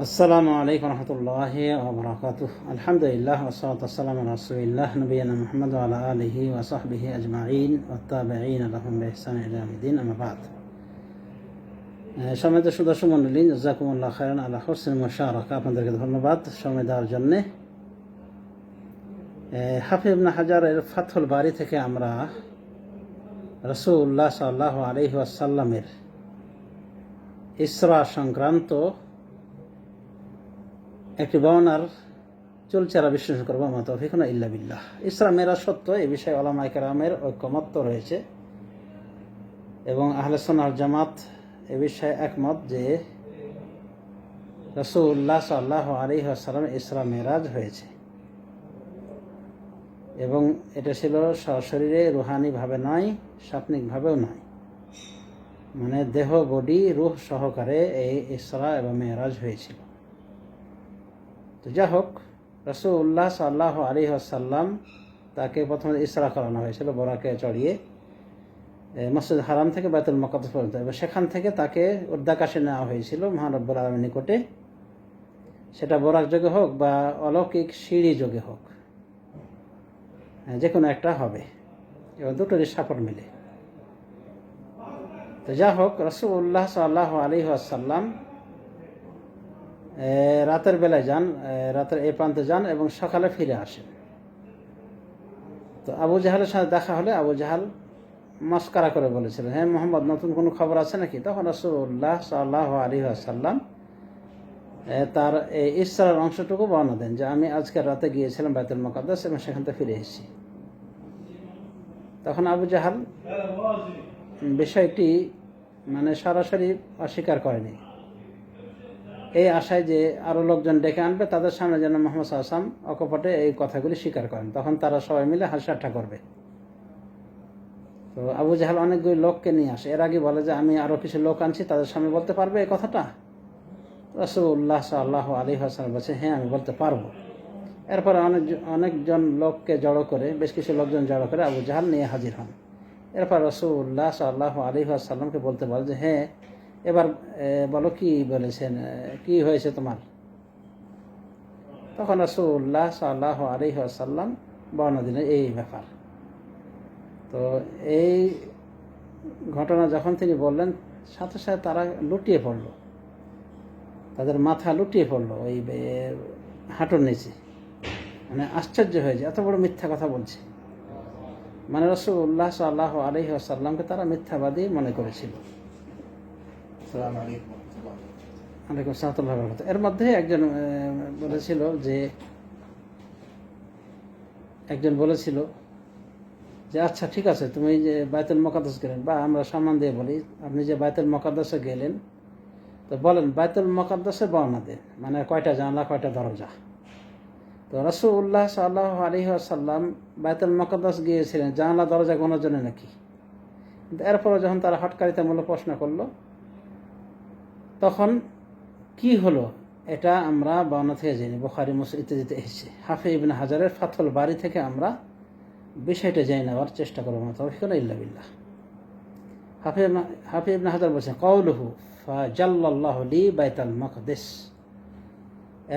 আসসালামু আলাইকুম রহমতুল্লাহি ওয়া বারাকাতুহু। আলহামদুলিল্লাহ ওয়াসসালাতু ওয়াসসালামু আলা রাসূলিল্লাহ নবিয়িনা মুহাম্মদ ওয়া আলা আলিহি ওয়া সাহবিহি আজমাইন ওয়াত তাবিঈন লাহুম বিইহসান ইলা ইয়াউমিদ্দিন, আম্মা বা'দ। সম্মানিত সদস্য মণ্ডলী, জাযাকুমুল্লাহু খাইরান আলা হুসনিল মুশারাকা। আপনাদেরকে ধন্যবাদ সময় দেওয়ার জন্য। হাফিজ ইবনে হাজারের ফাথুল বারী থেকে আমরা রাসূলুল্লাহ সাল্লাল্লাহু আলাইহি ওয়াসাল্লামের ইসরা সংক্রান্ত একটি বর্ণনার চুলচেরা বিশ্লেষণ করবো। মা তাওফীক ইল্লা বিল্লাহ। ইসরা মেরাজ সত্য, এ বিষয়ে উলামায়ে কেরামের ঐকমত্য রয়েছে এবং আহলে সুন্নাহ ওয়াল জামাত এ বিষয়ে একমত যে রাসূলুল্লাহ সাল্লাল্লাহু আলাইহি ওয়াসাল্লাম ইসরা মেরাজ হয়েছে এবং এটা ছিল সশরীরে, রুহানিভাবে নয়, স্বপ্নিকভাবেও নয়, মানে দেহ, বডি, রূহ সহকারে এই ইসরা এবং মেরাজ হয়েছিল। তো যা হোক, রাসূলুল্লাহ সাল্লাল্লাহু আলাইহি ওয়াসাল্লাম তাকে প্রথমে ইসরা করানো হয়েছিল বোরাকে চড়িয়ে মসজিদ হারাম থেকে বাইতুল মুকাদ্দাস পর্যন্ত, এবং সেখান থেকে তাকে উর্ধ্বাকাশে নেওয়া হয়েছিল মহান রব্বুল আলামিনের নিকটে। সেটা বোরাক যোগে হোক বা অলৌকিক সিঁড়ি যোগে হোক, যে কোনো একটা হবে, এবং দুটোরই সাপোর্ট মিলে। তো যা হোক, রাসূলুল্লাহ সাল্লাল্লাহু আলাইহি ওয়াসাল্লাম রাতের বেলায় যান, রাতের এই প্রান্তে যান এবং সকালে ফিরে আসেন। তো আবু জাহালের সাথে দেখা হলে আবু জাহাল মস্কারা করে বলেছিলেন, হ্যাঁ মোহাম্মদ, নতুন কোনো খবর আছে নাকি? তখন রাসূলুল্লাহ সাল্লাল্লাহু আলাইহি ওয়াসাল্লাম তার এই ইসরার অংশটুকু বর্ণনা দেন যে আমি আজকের রাতে গিয়েছিলাম বাইতুল মুকাদ্দাস এবং সেখান থেকে ফিরে এসেছি। তখন আবু জাহাল বিষয়টি মানে সরাসরি অস্বীকার করেনি, এই আশায় যে আরও লোকজন ডেকে আনবে, তাদের সামনে যেন মুহাম্মদ সাল্লাল্লাহু আলাইহি ওয়াসাল্লাম অকপটে এই কথাগুলি স্বীকার করেন, তখন তারা সবাই মিলে হাসি-ঠাট্টা করবে। তো আবু জাহাল অনেকগুলি লোককে নিয়ে আসে, এর আগে বলে যে আমি আরও কিছু লোক আনছি, তাদের সামনে বলতে পারবে এই কথাটা? রাসূলুল্লাহ সাল্লাল্লাহু আলাইহি ওয়াসাল্লাম বলছে, হ্যাঁ আমি বলতে পারবো। এরপরে অনেকজন লোককে জড়ো করে, বেশ কিছু লোকজন জড়ো করে আবু জাহাল নিয়ে হাজির হন। এরপর রাসূলুল্লাহ সাল্লাল্লাহু আলাইহি ওয়াসাল্লামকে বলতে বলে যে হ্যাঁ এবার বলো কি বলেছেন, কি হয়েছে তোমার? তখন রাসূলুল্লাহ সাল্লাল্লাহু আলাইহি ওয়াসাল্লাম বর্ণনা দিলেন এই ব্যাপার। তো এই ঘটনা যখন তিনি বললেন, সাথে সাথে তারা লুটিয়ে পড়ল, তাদের মাথা লুটিয়ে পড়ল ওই হাঁটুর নিচে, মানে আশ্চর্য হয়ে যায়, এত বড় মিথ্যা কথা বলছে। মানে রাসূলুল্লাহ সাল্লাল্লাহু আলাইহি ওয়াসাল্লামকে তারা মিথ্যাবাদী মনে করেছিল। ওয়ালাইকুম আসসালাম। এর মধ্যে একজন বলেছিল যে আচ্ছা ঠিক আছে, তুমি যে বাইতুল মুকাদ্দাস গেলেন, বা আমরা সম্মান দিয়ে বলি আপনি যে বাইতুল মুকাদ্দাসে গেলেন, তো বলেন বাইতুল মুকাদ্দাসে বর্ণনা দেন, মানে কয়টা জানালা, কয়টা দরজা? তো রাসূলুল্লাহ সাল্লাল্লাহু আলাইহি ওয়াসাল্লাম বাইতুল মুকাদ্দাস গিয়েছিলেন জানালা দরজা গোনার জন্য নাকি? কিন্তু এরপরে যখন তারা হটকারিতামূলক প্রশ্ন করলো, তখন কি হলো এটা আমরা বর্ণনা থেকে জানি, বুখারী মুসলিম ইত্যাদিতে এসেছে। হাফিজ ইবনে হাজারের ফাথুল বারী থেকে আমরা বিষয়টা জেনে নেওয়ার চেষ্টা করবো। মা তাওফীক ইল্লা বিল্লাহ। হাফিজ ইবনে হাজার বলছেন কওলুহু ফাজাল্লাল্লাহু লি বাইতুল মুকাদ্দাস,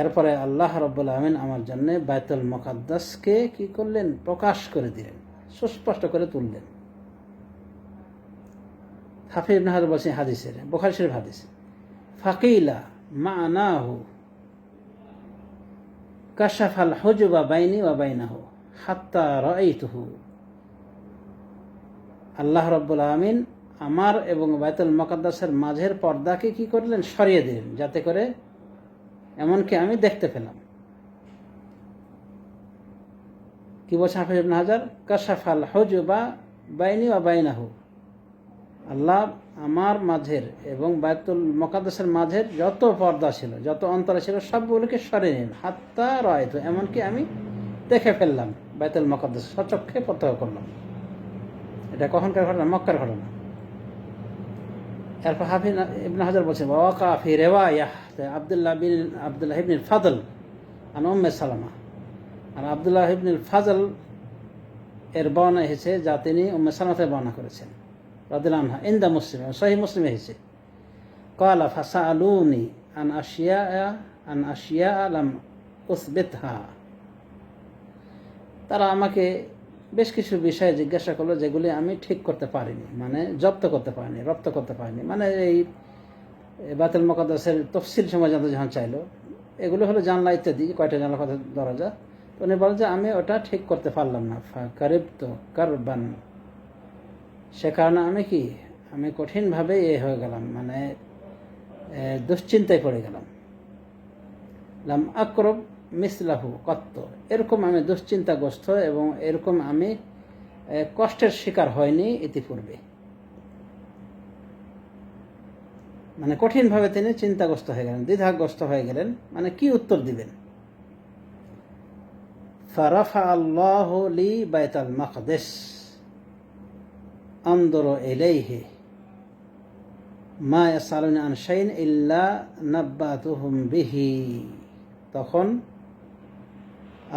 এরপরে আল্লাহ রাব্বুল আলামিন আমার জন্য বাইতুল মুকাদ্দাসকে কি করলেন? প্রকাশ করে দিলেন, সুস্পষ্ট করে তুললেন। হাফিজ ইবনে হাজার বলছেন হাদিসের, বুখারী শরীফ হাদিস, ফাকিলা মা'নাহু কাশাফাল হুজবা বাইনি ওয়া বাইনাহু হাত্তা রাআইতুহু, আল্লাহ রাব্বুল আলামিন আমার এবং বাইতুল মুকাদ্দাসের মাঝের পর্দাকে কি করলেন? সরিয়ে দিলেন, যাতে করে এমনকি আমি দেখতে পেলাম। কি বলছে হাফিজ ইবনে হাজার? কাশাফাল হুজবা বাইনি ওয়া বাইনাহু, আল্লাহ আমার মাঝের এবং বাইতুল মুকাদ্দাসের মাঝের যত পর্দা ছিল, যত অন্তরা ছিল, সবগুলোকে সরিয়ে নিলেন। হাত্তা রাআইতু, এমনকি আমি দেখে ফেললাম বাইতুল মুকাদ্দাস, সচক্ষে প্রত্যক্ষ করলাম। এটা কখনকার ঘটনা? মক্কার ঘটনা। এরপর হাফিজ ইবনে হাজার বলছেন ওয়াকা ফি রিওয়ায়াহ আব্দুল্লাহ ইবনুল ফাদল আন উম্মে সালামা, আর আব্দুল্লাহ ইবনুল ফাজল এর বর্ণনা এসেছে যা তিনি উম্মে সালামা থেকে বর্ণনা করেছেন রাদিয়াল্লাহু আনহা, ইনদা মুসলিম, সহিহ মুসলিমে এসেছে। ক্বালা ফাসাআলুনি আন আশিয়া আন আশিয়া লাম উসবিতহা, তারা আমাকে বেশ কিছু বিষয়ে জিজ্ঞাসা করলো যেগুলি আমি ঠিক করতে পারিনি, মানে জব্দ করতে পারিনি, রপ্ত করতে পারিনি। মানে এই বায়তুল মুকাদ্দাসের তফসিল সময় জানতে যখন চাইলো, এগুলো হলো জানলা ইত্যাদি, কয়টা জানলা কত দরজা, তো উনি বলেন যে আমি ওটা ঠিক করতে পারলাম না। কারিব তো কারবান, সে কারণে আমি কঠিনভাবে হয়ে গেলাম, মানে দুশ্চিন্তায় পড়ে গেলাম। লাম আকরব মিসলাহু কত্ত, এরকম আমি দুশ্চিন্তাগ্রস্ত এবং এরকম আমি কষ্টের শিকার হয়নি ইতিপূর্বে। মানে কঠিনভাবে তিনি চিন্তাগ্রস্ত হয়ে গেলেন, দ্বিধাগ্রস্ত হয়ে গেলেন, মানে কি উত্তর দিবেন। ফারাফা আল্লাহু লি বাইতুল মাকদিস আনদুরু ইলাইহি মা ইয়াসালুনি আন শাইইন ইল্লা নাব্বাতুহুম বিহি, তখন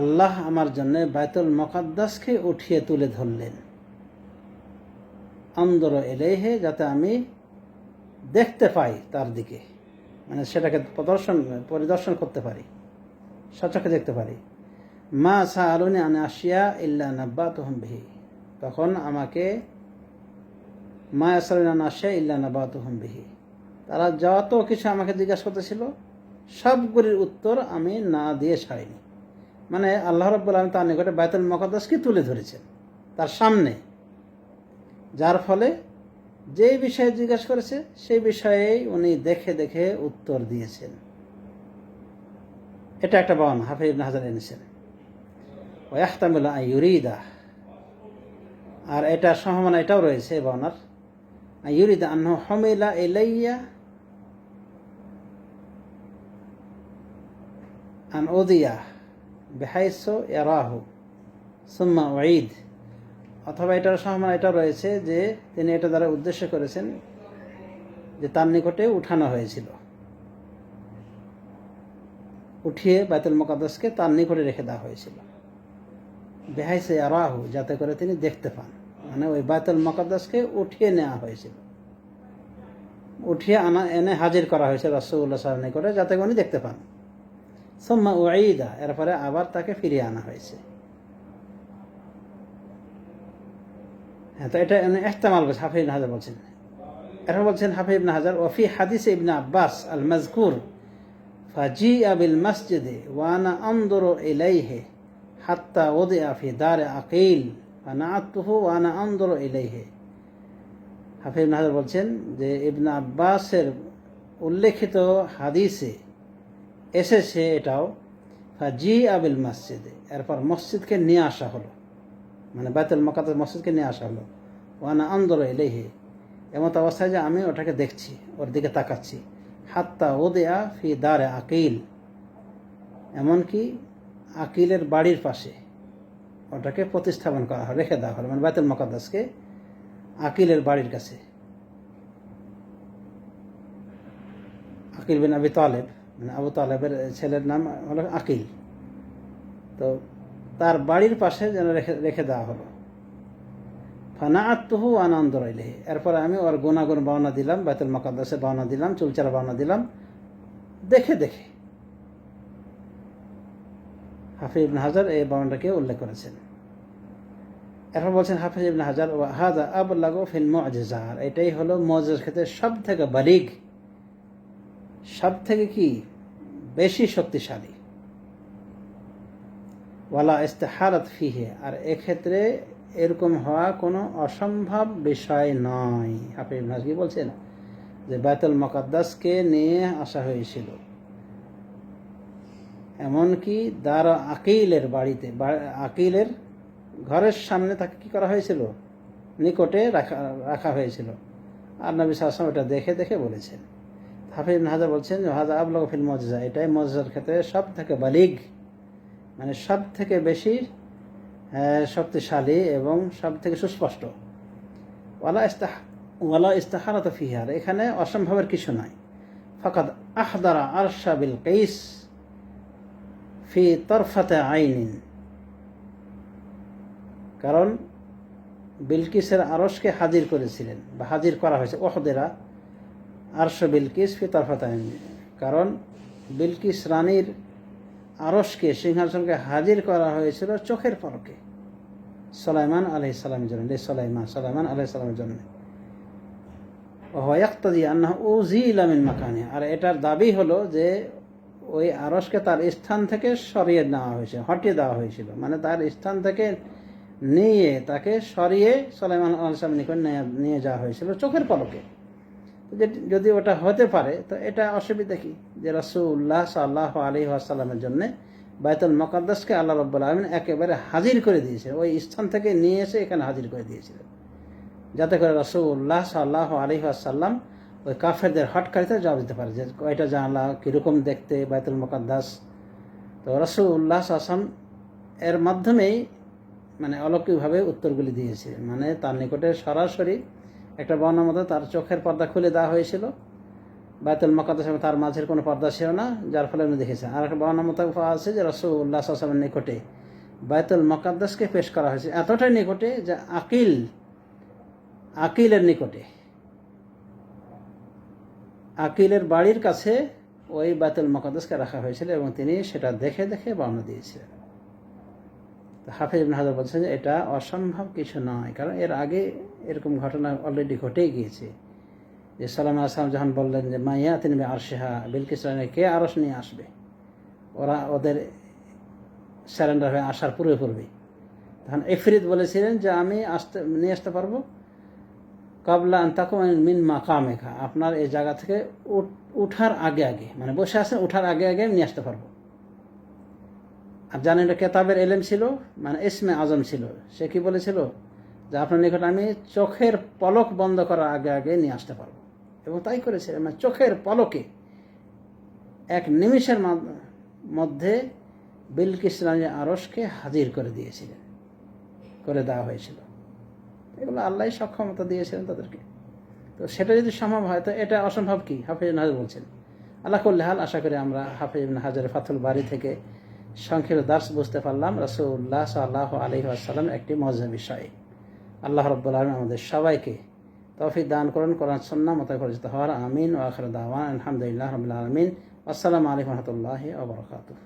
আল্লাহ আমার জন্য বাইতুল মুকাদ্দাসকে উঠিয়ে তুলে ধরলেন। আনদুরু ইলাইহি, যাতে আমি দেখতে পাই তার দিকে, মানে সেটাকে পরিদর্শন করতে পারি, সচক্ষে দেখতে পারি। মা সাআলুনি আন আশিয়া ইল্লা নাব্বাতুহুম বিহি, তখন আমাকে মা ইয়াসালুনি আন আশিয়া ইল্লা নাব্বাতুহুম বিহি, তারা যত কিছু আমাকে জিজ্ঞাসা করতেছিল সবগুলির উত্তর আমি না দিয়ে ছাড়িনি। মানে আল্লাহ রাব্বুল আলামিন তার নিকটে বাইতুল মুকাদ্দাসকে তুলে ধরেছেন তার সামনে, যার ফলে যে বিষয়ে জিজ্ঞাসা করেছে সেই বিষয়েই উনি দেখে দেখে উত্তর দিয়েছেন। এটা একটা বর্ণনা হাফিজ ইবনে হাজার এনেছেন। ওয়াহতামিলু আন ইউরিদা, আর এটা সম্ভাবনা এটাও রয়েছে বর্ণনার, আন ইউরিদা আনহু হুমিলা ইলাইয়া আন উদিয়া বিহাইসু ইয়ারাহু সুম্মা উঈদ, অথবা এটার সম্ভাবনা এটা রয়েছে যে তিনি এটা দ্বারা উদ্দেশ্য করেছেন যে তার নিকটে উঠানো হয়েছিল, উঠিয়ে বাইতুল মুকাদ্দাসকে তার নিকটে রেখে দেওয়া হয়েছিল। বিহাইসু ইয়ারাহু, যাতে করে তিনি দেখতে পান, মানে ওই বাইতুল মুকাদ্দাসকে উঠিয়ে নেওয়া হয়েছিল, উঠিয়ে এনে হাজির করা হয়েছে রাসূলুল্লাহ সাল্লাল্লাহু আলাইহি ওয়াসাল্লাম নিকটে, যাতে উনি দেখতে পান। সুম্মা উঈদা, এরপরে আবার তাকে ফিরিয়ে আনা হয়েছে। হ্যাঁ, তো এটা ইহতিমাল বলছে হাফিজ ইবনে হাজার বলছেন। এরপর বলছেন হাফিজ ইবনে হাজার, ওয়াফি হাদিস ইবনে আব্বাস আল মাজকুর ফাজিআ বিল মসজিদে ওয়া আনা আনদুরু ইলাইহি হাত্তা উদিআ ফি দারে আকিল ফানাআতুহু ওয়া আনা আনদুরু ইলাইহি। হাফিজ ইবনে হাজার বলছেন যে ইবনে আব্বাসের উল্লেখিত হাদিসে এসেছে এটাও, ফাজিআ বিল মসজিদে, এরপর মসজিদকে নিয়ে আসা হলো, মানে বাইতুল মুকাদ্দাস মসজিদকে নিয়ে আসা হলো। ওয়ানা আনদুরু ইলাইহি, এমত অবস্থায় যে আমি ওটাকে দেখছি, ওর দিকে তাকাচ্ছি। হাত্তা উদিআ ফি দারে আকিল, এমনকি আকিলের বাড়ির পাশে ওটাকে প্রতিস্থাপন করা হয়, রেখে দেওয়া হলো, মানে বাইতুল মুকাদ্দাসকে আকিলের বাড়ির কাছে। আকিল বিন আবি তালেব, মানে আবু তালেবের ছেলের নাম হলো আকিল, তো তার বাড়ির পাশে যেন রেখে দেওয়া হলো। ফানাআতুহু ওয়া আনা আনদুরু ইলাইহি, এরপর আমি ওর গুনাগুন বর্ণনা দিলাম, বাইতুল মুকাদ্দাসের বর্ণনা দিলাম, চুলচারা বর্ণনা দিলাম দেখে দেখে। হাফিজ ইবনে হাজার এই বর্ণনাটাকে উল্লেখ করেছেন। এরপর বলছেন হাফিজ ইবনে হাজার, ওয়া হাযা আবলাগু ফিল মুআজিজাত, এটাই হলো মুআজিজার ক্ষেত্রে সবথেকে বালিগ, সবথেকে কি বেশি শক্তিশালী। ওয়ালা ইস্তিহালাত ফিহি, আর এক্ষেত্রে এরকম হওয়া কোনো অসম্ভব বিষয় নয়। হাফিজ ইবনে হাজার কি বলছেন যে বাইতুল মুকাদ্দাসকে নিয়ে আসা হয়েছিল, এমনকি দার আকিলের বাড়িতে, আকিলের ঘরের সামনে তাকে কি করা হয়েছিল, নিকটে রাখা হয়েছিল, আর নবী সাল্লাল্লাহু আলাইহি ওয়াসাল্লাম এটা দেখে দেখে বলেছেন। হাফিজ ইবনে হাজার বলছেন যে হাযা আবলাগু ফিল মুআজিজা, এটাই মুআজিজার ক্ষেত্রে সব থেকে বালিগ, মানে সব থেকে বেশি শক্তিশালী এবং সব থেকে সুস্পষ্ট। ওয়ালা ইস্তিহালাত ফিহা, এখানে অসম্ভবের কিছু নাই। ফাকাদ আহদারা আরশা বিল কাইস ফি তরফাতে আইনিন, কারণ বিলকিসের আরশকে হাজির করেছিলেন বা হাজির করা হয়েছে। ওহদেরা আরশ বিলকিস ফি তরফাতে আইনিন, কারণ বিলকিস রানীর আরশকে, সিংহাসনকে হাজির করা হয়েছিল চোখের পলকে সুলাইমান আলাইহিস সালামের জন্য, সুলাইমান আলাইহিস সালামের জন্য। ওয়াক্তাদি আন্নাহু উযিলা মিন মাকানিহি, আর এটার দাবি হলো যে ওই আরশকে তার স্থান থেকে সরিয়ে নেওয়া হয়েছে, হটিয়ে দেওয়া হয়েছিল, মানে তার স্থান থেকে নিয়ে তাকে সরিয়ে সুলাইমান আলাইহিস সালামের নিকট নিয়ে যাওয়া হয়েছিল চোখের পলকে। যদি ওটা হতে পারে তো এটা অসুবিধা কি, যে রাসূলুল্লাহ সাল্লাল্লাহু আলাইহি ওয়াসাল্লামের জন্য বাইতুল মুকাদ্দাসকে আল্লাহ রাব্বুল আলামিন একেবারে হাজির করে দিয়েছে, ওই স্থান থেকে নিয়ে এসে এখানে হাজির করে দিয়েছিলেন, যাতে করে রাসূলুল্লাহ সাল্লাল্লাহু আলাইহি ওয়াসাল্লাম ওই কাফেরদের হটকারিতা জবাব দিতে পারে যে কয়টা জানলা, কীরকম দেখতে বাইতুল মুকাদ্দাস। তো রাসূলুল্লাহ সাল্লাল্লাহু আলাইহি ওয়াসাল্লাম এর মাধ্যমেই মানে অলৌকিকভাবে উত্তরগুলি দিয়েছিলেন, মানে তার নিকটে সরাসরি একটা বর্ণনা মতো তার চোখের পর্দা খুলে দেওয়া হয়েছিল, বাইতুল মুকাদ্দাস এবং তার মাঝের কোনো পর্দা ছিল না, যার ফলে উনি দেখেছেন। আর একটা বর্ণনা মতো আছে যে রাসূলুল্লাহ সাল্লাল্লাহু আলাইহি ওয়াসাল্লামের নিকটে বাইতুল মুকাদ্দাসকে পেশ করা হয়েছে, এতটাই নিকটে যে আকিলের নিকটে, আকিলের বাড়ির কাছে ওই বাইতুল মুকাদ্দাসকে রাখা হয়েছিল এবং তিনি সেটা দেখে দেখে বর্ণনা দিয়েছিলেন। হাফেজ ইবনে হাজার বলছেন যে এটা অসম্ভব কিছু নয়, কারণ এর আগে এরকম ঘটনা অলরেডি ঘটেই গিয়েছে, যে সুলাইমান আলাইহিস সালাম যখন বললেন যে মা ইয়াতিনি বিআরশিহা, বিলকিস রানী কে আরশ নিয়ে আসবে, ওদের স্যারেন্ডার হয়ে আসার পূর্বে তখন ইফরিত বলেছিলেন যে আমি নিয়ে আসতে পারবো কাবলা আন তাকুম মিন মাকামিকা, আপনার এই জায়গা থেকে উঠার আগে, মানে বসে আছেন উঠার আগে আমি নিয়ে আসতে পারবো। আর জানেন এটা কেতাবের এলেম ছিল, মানে ইসমে আজম ছিল, সে কি বলেছিল যে আপনার নিকট আমি চোখের পলক বন্ধ করার আগে নিয়ে আসতে পারবো, এবং তাই করেছিলেন। মানে চোখের পলকে এক নিমিষের মধ্যে বিলকিস রানীর আরশকে হাজির করে দেওয়া হয়েছিল। এগুলো আল্লাহ সক্ষমতা দিয়েছিলেন তাদেরকে। তো সেটা যদি সম্ভব হয় তো এটা অসম্ভব কি, হাফেজ ইবনে হাজার বলছেন। আল্লাহ কুল্লি হাল, আশা করি আমরা হাফেজ ইবনে হাজারের ফাথুল বারী থেকে সংক্ষেপে দার্স বুঝতে পারলাম রাসূলুল্লাহ সাল্লাল্লাহু আলাইহি ওয়াসাল্লাম একটি মওজুদ বিষয়। আল্লাহ রাব্বুল আলামিন আমাদের সবাইকে তৌফিক দান করুন কোরআন সুন্নাহ মতো পরিচিত হওয়ার। আমিন। ওয়া আখিরু দাওয়ানা আলহামদুলিল্লাহি রাব্বিল আলামিন। আসসালামু আলাইকুম ওয়া রাহমাতুল্লাহি ওয়া বারাকাতুহু।